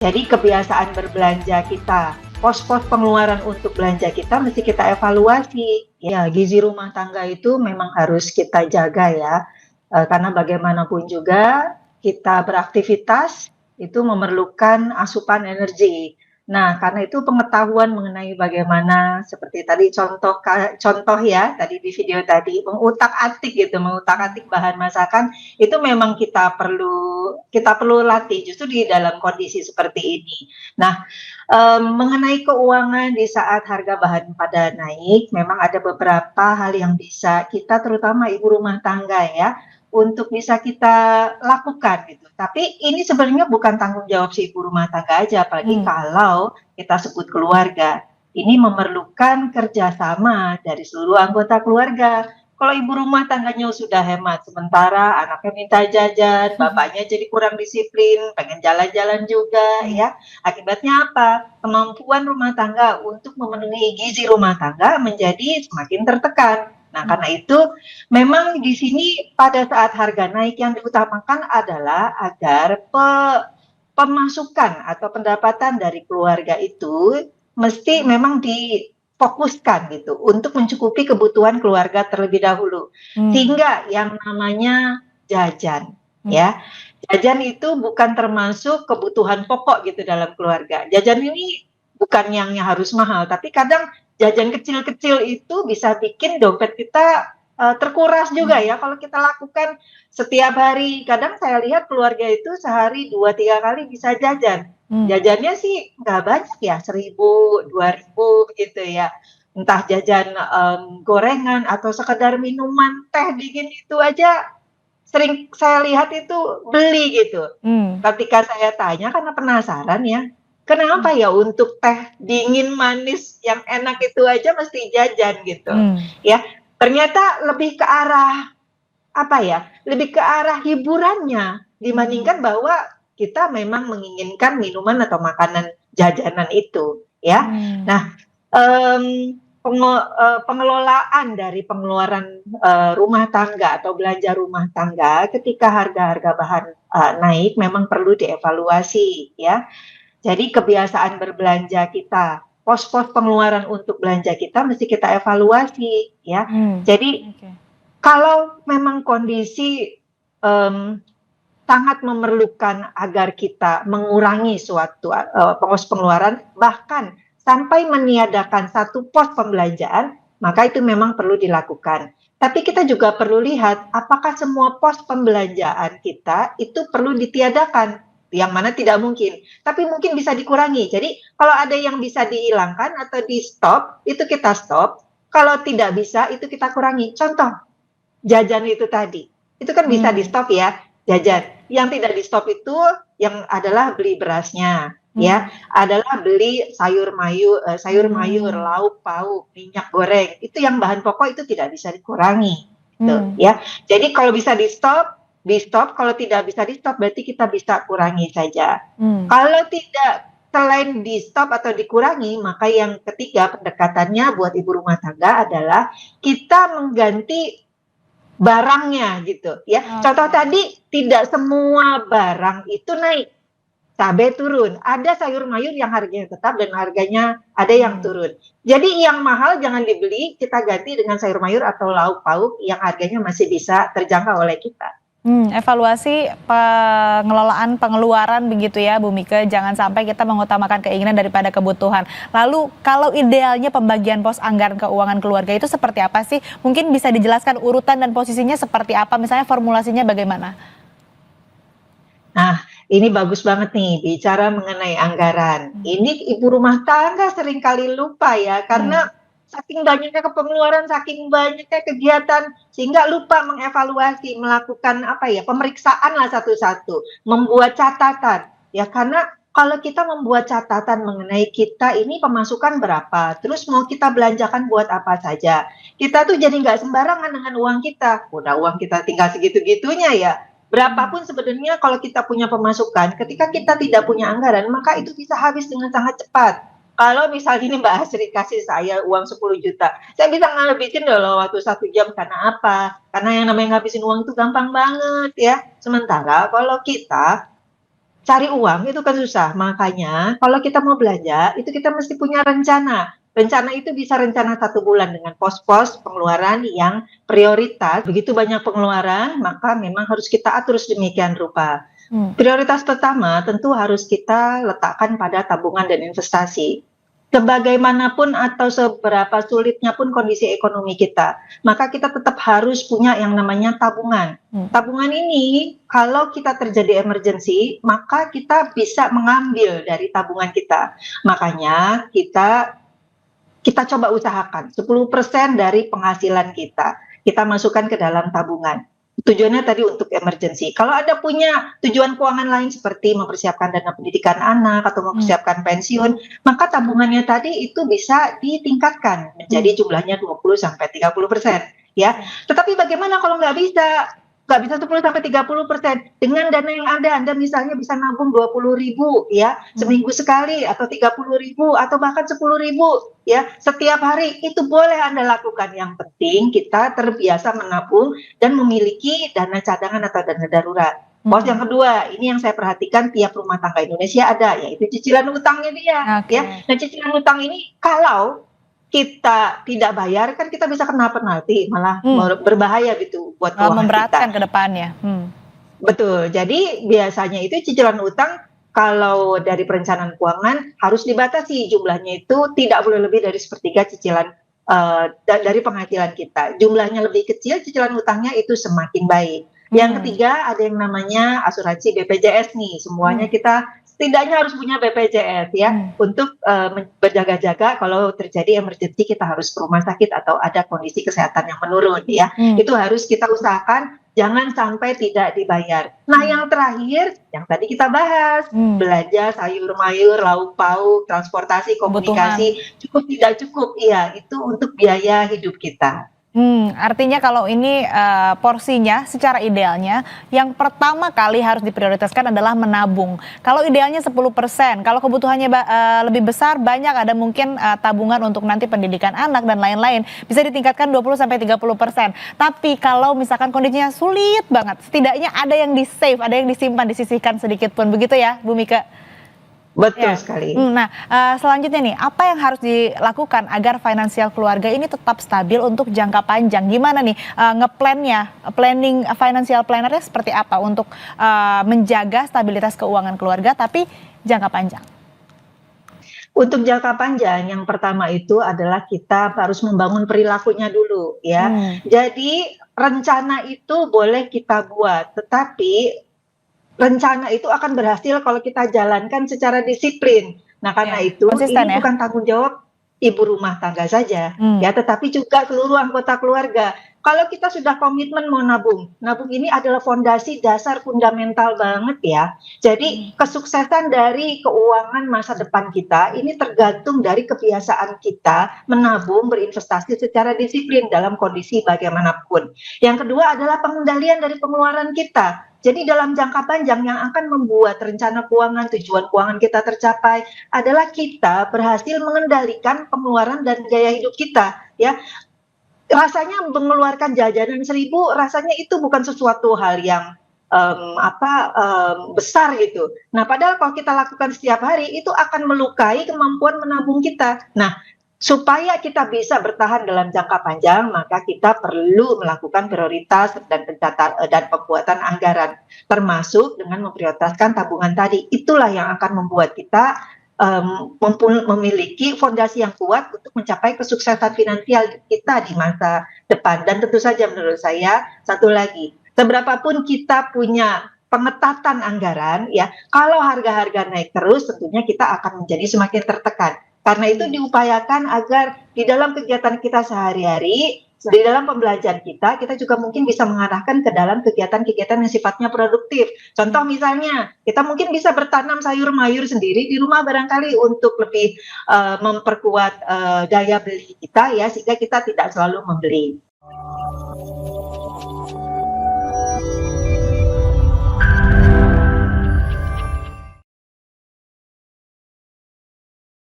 Jadi kebiasaan berbelanja kita, pos-pos pengeluaran untuk belanja kita mesti kita evaluasi. Ya, gizi rumah tangga itu memang harus kita jaga ya, karena bagaimanapun juga kita beraktivitas itu memerlukan asupan energi. Nah, karena itu pengetahuan mengenai bagaimana seperti tadi contoh ya tadi di video tadi mengutak-atik gitu, mengutak-atik bahan masakan itu memang kita perlu latih justru di dalam kondisi seperti ini. Nah, mengenai keuangan di saat harga bahan pada naik, memang ada beberapa hal yang bisa kita terutama ibu rumah tangga ya, untuk bisa kita lakukan gitu. Tapi ini sebenarnya bukan tanggung jawab si ibu rumah tangga aja, apalagi Mmm, kalau kita sebut keluarga. Ini memerlukan kerjasama dari seluruh anggota keluarga. Kalau ibu rumah tangganya sudah hemat, sementara anaknya minta jajan, bapaknya jadi kurang disiplin, pengen jalan-jalan juga mmm, ya. Akibatnya apa? Kemampuan rumah tangga untuk memenuhi gizi rumah tangga menjadi semakin tertekan. Nah, mmm, karena itu memang di sini pada saat harga naik yang diutamakan adalah agar pemasukan atau pendapatan dari keluarga itu mesti mhm, memang difokuskan gitu untuk mencukupi kebutuhan keluarga terlebih dahulu. mmm, Sehingga yang namanya jajan mmm, ya, jajan itu bukan termasuk kebutuhan pokok gitu dalam keluarga. Jajan ini bukan yang harus mahal, tapi kadang jajan kecil-kecil itu bisa bikin dompet kita terkuras juga mmm, ya kalau kita lakukan setiap hari. Kadang saya lihat keluarga itu sehari 2 3 kali bisa jajan. mmm, Jajannya sih nggak banyak ya, 1.000 2.000 gitu ya. Entah jajan, gorengan atau sekedar minuman teh dingin itu aja sering saya lihat itu beli gitu. mmm, Ketika saya tanya karena penasaran ya, mmm, kenapa ya untuk teh dingin manis yang enak itu aja mesti jajan gitu, mmm, ya. Ternyata lebih ke arah, apa ya, lebih ke arah hiburannya mmm, dibandingkan bahwa kita memang menginginkan minuman atau makanan jajanan itu, ya. mmm, Nah, pengelolaan dari pengeluaran, rumah tangga atau belanja rumah tangga ketika harga-harga bahan, naik memang perlu dievaluasi ya. Jadi kebiasaan berbelanja kita, pos-pos pengeluaran untuk belanja kita mesti kita evaluasi ya. mmm, Jadi oke, kalau memang kondisi, mmm, sangat memerlukan agar kita mengurangi suatu, pos pengeluaran, bahkan sampai meniadakan satu pos pembelanjaan, maka itu memang perlu dilakukan. Tapi kita juga perlu lihat apakah semua pos pembelanjaan kita itu perlu ditiadakan, yang mana tidak mungkin, tapi mungkin bisa dikurangi. Jadi kalau ada yang bisa dihilangkan atau di-stop, itu kita stop, kalau tidak bisa itu kita kurangi. Contoh, jajan itu tadi, itu kan bisa mmm, di-stop ya, iya, jajan. Yang tidak di-stop itu yang adalah beli berasnya, ya, mmm, adalah beli sayur mayur, mmm, lauk pauk, minyak goreng, itu yang bahan pokok itu tidak bisa dikurangi, gitu mmm, ya. Jadi kalau bisa di-stop, di-stop, kalau tidak bisa di-stop berarti kita bisa kurangi saja. mmm, Kalau tidak, selain di-stop atau dikurangi, maka yang ketiga pendekatannya buat ibu rumah tangga adalah kita mengganti barangnya gitu ya. Contoh oke, tadi tidak semua barang itu naik, cabai turun, ada sayur mayur yang harganya tetap dan harganya ada yang mmm. turun. Jadi yang mahal jangan dibeli, kita ganti dengan sayur mayur atau lauk pauk yang harganya masih bisa terjangkau oleh kita. Evaluasi pengelolaan pengeluaran begitu ya Bu Mika, jangan sampai kita mengutamakan keinginan daripada kebutuhan. Lalu kalau idealnya pembagian pos anggaran keuangan keluarga itu seperti apa sih? Mungkin bisa dijelaskan urutan dan posisinya seperti apa, misalnya formulasinya bagaimana? Nah, ini bagus banget nih bicara mengenai anggaran. Mmm, Ini ibu rumah tangga seringkali lupa ya, karena mmm, saking banyaknya pengeluaran, saking banyaknya kegiatan, sehingga lupa mengevaluasi, melakukan apa ya, pemeriksaan lah satu-satu, membuat catatan. Ya, karena kalau kita membuat catatan mengenai kita ini pemasukan berapa, terus mau kita belanjakan buat apa saja, kita tuh jadi nggak sembarangan dengan uang kita. Udah uang kita tinggal segitu-gitunya ya, mmm, berapapun sebenarnya kalau kita punya pemasukan, ketika kita tidak punya anggaran, maka itu bisa habis dengan sangat cepat. Kalau misalnya ini Mbak Asri kasih saya uang 10 juta, saya bisa ngabisin dalam waktu 1 jam. Karena apa? Karena yang namanya ngabisin uang itu gampang banget ya. Sementara kalau kita cari uang itu kan susah, makanya kalau kita mau belanja, itu kita mesti punya rencana. Rencana itu bisa rencana 1 bulan dengan pos-pos pengeluaran yang prioritas. Begitu banyak pengeluaran, maka memang harus kita atur sedemikian rupa. Hmm. Prioritas pertama tentu harus kita letakkan pada tabungan dan investasi. Sebagaimanapun atau seberapa sulitnya pun kondisi ekonomi kita, maka kita tetap harus punya yang namanya tabungan. Tabungan ini kalau kita terjadi emergency, maka kita bisa mengambil dari tabungan kita. Makanya kita coba usahakan 10% dari penghasilan kita masukkan ke dalam tabungan. Tujuannya tadi untuk emergency. Kalau ada punya tujuan keuangan lain seperti mempersiapkan dana pendidikan anak atau mempersiapkan pensiun, maka tabungannya tadi itu bisa ditingkatkan menjadi jumlahnya 20-30%, ya. Tetapi bagaimana kalau nggak bisa? Nggak bisa 10-30%. Dengan dana yang ada, Anda misalnya bisa nabung 20.000 ya, seminggu sekali, atau 30.000, atau bahkan 10.000 ya, setiap hari, itu boleh Anda lakukan. Yang penting kita terbiasa menabung dan memiliki dana cadangan atau dana darurat. Pos yang kedua, ini yang saya perhatikan tiap rumah tangga Indonesia ada, yaitu cicilan utangnya dia. Ya. Nah, cicilan utang ini kalau kita tidak bayar, kan kita bisa kena penalti, malah berbahaya gitu buat keuangan kita. Memberatkan ke depannya. Betul. Jadi biasanya itu cicilan utang kalau dari perencanaan keuangan harus dibatasi jumlahnya, itu tidak boleh lebih dari sepertiga cicilan dari penghasilan kita. Jumlahnya lebih kecil, cicilan utangnya itu semakin baik. Yang ketiga ada yang namanya asuransi BPJS nih. Semuanya kita setidaknya harus punya BPJS ya, untuk berjaga-jaga kalau terjadi emergency kita harus ke rumah sakit atau ada kondisi kesehatan yang menurun ya. Itu harus kita usahakan jangan sampai tidak dibayar. Nah, yang terakhir yang tadi kita bahas, belanja sayur mayur, lauk pauk, transportasi, komunikasi, cukup tidak cukup, iya, itu untuk biaya hidup kita. Artinya kalau ini porsinya secara idealnya yang pertama kali harus diprioritaskan adalah menabung. Kalau idealnya 10%, kalau kebutuhannya lebih besar, banyak ada mungkin tabungan untuk nanti pendidikan anak dan lain-lain, bisa ditingkatkan 20-30%. Tapi kalau misalkan kondisinya sulit banget, setidaknya ada yang di-save, ada yang disimpan, disisihkan sedikit pun, begitu ya Bu Mika? Betul sekali. Nah, selanjutnya nih, apa yang harus dilakukan agar finansial keluarga ini tetap stabil untuk jangka panjang? Gimana nih planning financial planner-nya seperti apa untuk menjaga stabilitas keuangan keluarga tapi jangka panjang? Untuk jangka panjang, yang pertama itu adalah kita harus membangun perilakunya dulu ya. Jadi rencana itu boleh kita buat, tetapi rencana itu akan berhasil kalau kita jalankan secara disiplin. Nah, karena itu ini bukan tanggung jawab ibu rumah tangga saja, ya, tetapi juga seluruh anggota keluarga. Kalau kita sudah komitmen mau nabung ini adalah fondasi dasar fundamental banget ya. Jadi kesuksesan dari keuangan masa depan kita ini tergantung dari kebiasaan kita menabung, berinvestasi secara disiplin dalam kondisi bagaimanapun. Yang kedua adalah pengendalian dari pengeluaran kita. Jadi dalam jangka panjang yang akan membuat rencana keuangan, tujuan keuangan kita tercapai adalah kita berhasil mengendalikan pengeluaran dan gaya hidup kita, ya. Rasanya mengeluarkan jajanan 1.000, rasanya itu bukan sesuatu hal yang besar gitu. Nah, padahal kalau kita lakukan setiap hari itu akan melukai kemampuan menabung kita. Nah, supaya kita bisa bertahan dalam jangka panjang, maka kita perlu melakukan prioritas dan dan pembuatan anggaran, termasuk dengan memprioritaskan tabungan tadi. Itulah yang akan membuat kita memiliki fondasi yang kuat untuk mencapai kesuksesan finansial kita di masa depan. Dan tentu saja menurut saya, satu lagi, seberapapun kita punya pengetatan anggaran, ya, kalau harga-harga naik terus, tentunya kita akan menjadi semakin tertekan. Karena itu diupayakan agar di dalam kegiatan kita sehari-hari, di dalam pembelajaran kita juga mungkin bisa mengarahkan ke dalam kegiatan-kegiatan yang sifatnya produktif. Contoh misalnya, kita mungkin bisa bertanam sayur mayur sendiri di rumah barangkali untuk lebih memperkuat daya beli kita ya, sehingga kita tidak selalu membeli.